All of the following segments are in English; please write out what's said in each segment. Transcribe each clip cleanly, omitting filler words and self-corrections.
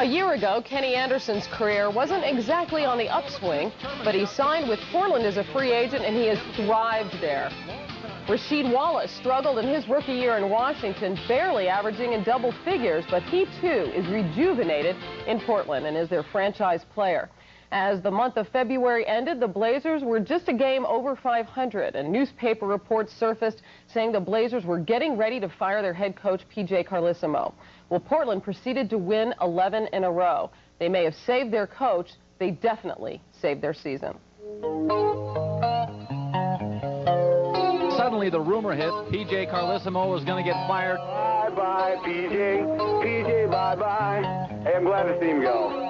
A year ago, Kenny Anderson's career wasn't exactly on the upswing, but he signed with Portland as a free agent, and he has thrived there. Rasheed Wallace struggled in his rookie year in Washington, barely averaging in double figures, but he too is rejuvenated in Portland and is their franchise player. As the month of February ended, the Blazers were just a game over 500, and newspaper reports surfaced saying the Blazers were getting ready to fire their head coach, P.J. Carlesimo. Well, Portland proceeded to win 11 in a row. They may have saved their coach. They definitely saved their season. Suddenly the rumor hit P.J. Carlesimo was going to get fired. Bye-bye, P.J. P.J., bye-bye. Hey, I'm glad to see him go.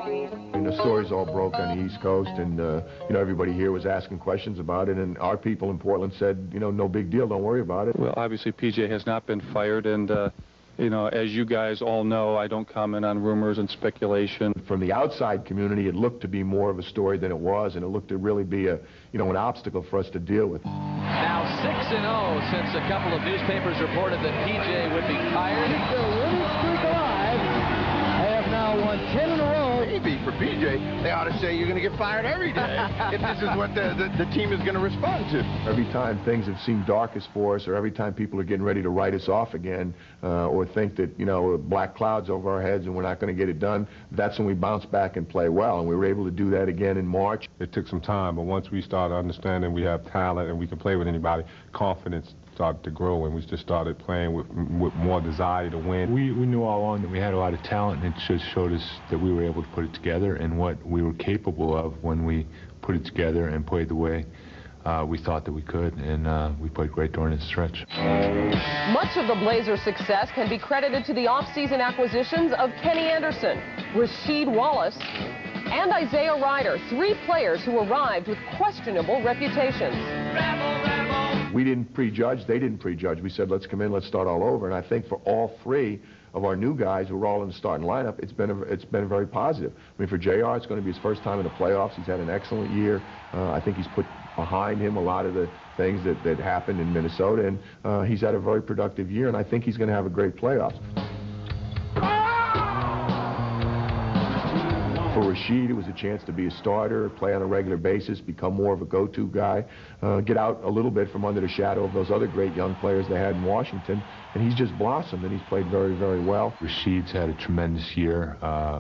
And the stories all broke on the East Coast, and you know, everybody here was asking questions about it, and our people in Portland said, you know, no big deal, don't worry about it. Well, obviously PJ has not been fired, and you know, as you guys all know, I don't comment on rumors and speculation. From the outside community, it looked to be more of a story than it was, and it looked to really be a, you know, an obstacle for us to deal with. Now 6-0 since a couple of newspapers reported that PJ would be fired. The winning streak alive. They have now won 10 in a row. Maybe for PJ, they ought to say you're going to get fired every day if this is what the team is going to respond to. Every time things have seemed darkest for us, or every time people are getting ready to write us off again, or think that, you know, black clouds over our heads and we're not going to get it done, that's when we bounce back and play well, and we were able to do that again in March. It took some time, but once we started understanding we have talent and we can play with anybody, confidence started to grow, and we just started playing with more desire to win. We knew all along that we had a lot of talent, and it just showed us that we were able to put it together and what we were capable of when we put it together and played the way we thought that we could, and we played great during the stretch. Much of the Blazers' success can be credited to the offseason acquisitions of Kenny Anderson, Rasheed Wallace, and Isaiah Ryder, three players who arrived with questionable reputations. We didn't prejudge, they didn't prejudge. We said, let's come in, let's start all over. And I think for all three of our new guys who were all in the starting lineup, it's been very positive. I mean, for JR, it's going to be his first time in the playoffs. He's had an excellent year. I think he's put behind him a lot of the things that happened in Minnesota, and he's had a very productive year, and I think he's going to have a great playoffs. For Rasheed, it was a chance to be a starter, play on a regular basis, become more of a go-to guy, get out a little bit from under the shadow of those other great young players they had in Washington, and he's just blossomed, and he's played very, very well. Rasheed's had a tremendous year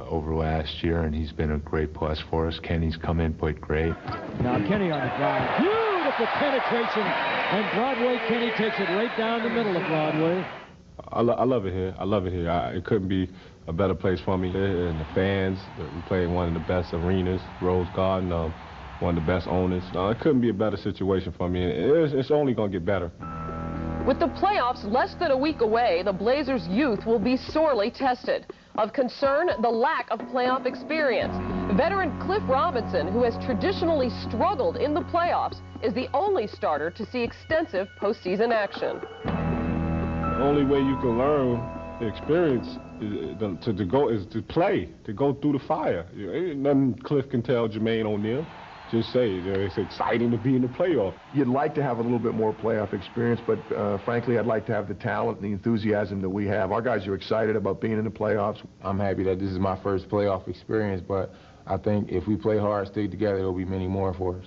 over last year, and he's been a great plus for us. Kenny's come in, played great. Now Kenny on the drive. Beautiful penetration, and Broadway Kenny takes it right down the middle of Broadway. I love it here. I love it here. It couldn't be a better place for me. And the fans, we play in one of the best arenas, Rose Garden, one of the best owners. It couldn't be a better situation for me. It's only going to get better. With the playoffs less than a week away, the Blazers' youth will be sorely tested. Of concern, the lack of playoff experience. Veteran Cliff Robinson, who has traditionally struggled in the playoffs, is the only starter to see extensive postseason action. The only way you can learn the experience is to play, to go through the fire. Ain't nothing Cliff can tell Jermaine O'Neal. Just say, it's exciting to be in the playoff. You'd like to have a little bit more playoff experience, but frankly, I'd like to have the talent and the enthusiasm that we have. Our guys are excited about being in the playoffs. I'm happy that this is my first playoff experience, but I think if we play hard, stick together, there'll be many more for us.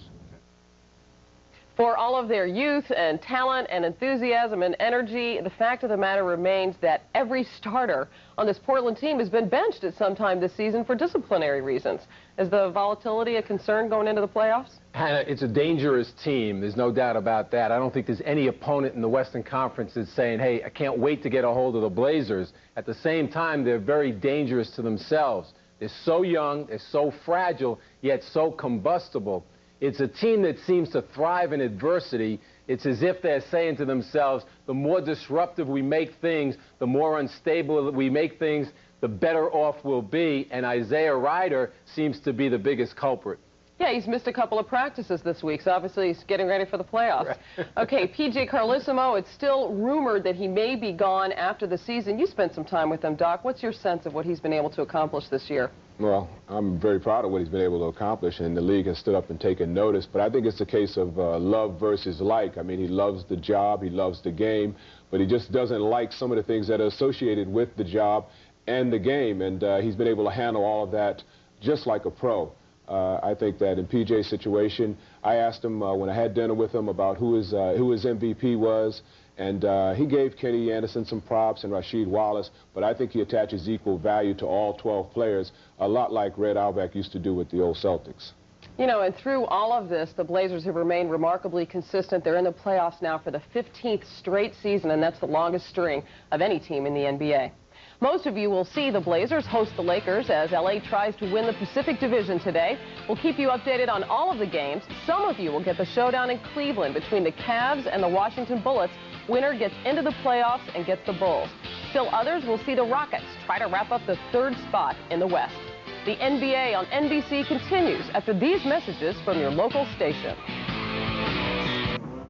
For all of their youth and talent and enthusiasm and energy, the fact of the matter remains that every starter on this Portland team has been benched at some time this season for disciplinary reasons. Is the volatility a concern going into the playoffs? Hannah, it's a dangerous team. There's no doubt about that. I don't think there's any opponent in the Western Conference that's saying, hey, I can't wait to get a hold of the Blazers. At the same time, they're very dangerous to themselves. They're so young, they're so fragile, yet so combustible. It's a team that seems to thrive in adversity. It's as if they're saying to themselves, the more disruptive we make things, the more unstable we make things, the better off we'll be. And Isaiah Ryder seems to be the biggest culprit. Yeah, he's missed a couple of practices this week, so obviously he's getting ready for the playoffs. Right. Okay, P.J. Carlesimo, it's still rumored that he may be gone after the season. You spent some time with him, Doc. What's your sense of what he's been able to accomplish this year? Well, I'm very proud of what he's been able to accomplish, and the league has stood up and taken notice. But I think it's a case of love versus like. I mean, he loves the job, he loves the game, but he just doesn't like some of the things that are associated with the job and the game, and he's been able to handle all of that just like a pro. I think that in PJ's situation, I asked him when I had dinner with him about who his MVP was, and he gave Kenny Anderson some props and Rasheed Wallace, but I think he attaches equal value to all 12 players, a lot like Red Auerbach used to do with the old Celtics. You know, and through all of this, the Blazers have remained remarkably consistent. They're in the playoffs now for the 15th straight season, and that's the longest string of any team in the NBA. Most of you will see the Blazers host the Lakers as LA tries to win the Pacific Division today. We'll keep you updated on all of the games. Some of you will get the showdown in Cleveland between the Cavs and the Washington Bullets. Winner gets into the playoffs and gets the Bulls. Still others will see the Rockets try to wrap up the 3rd spot in the West. The NBA on NBC continues after these messages from your local station.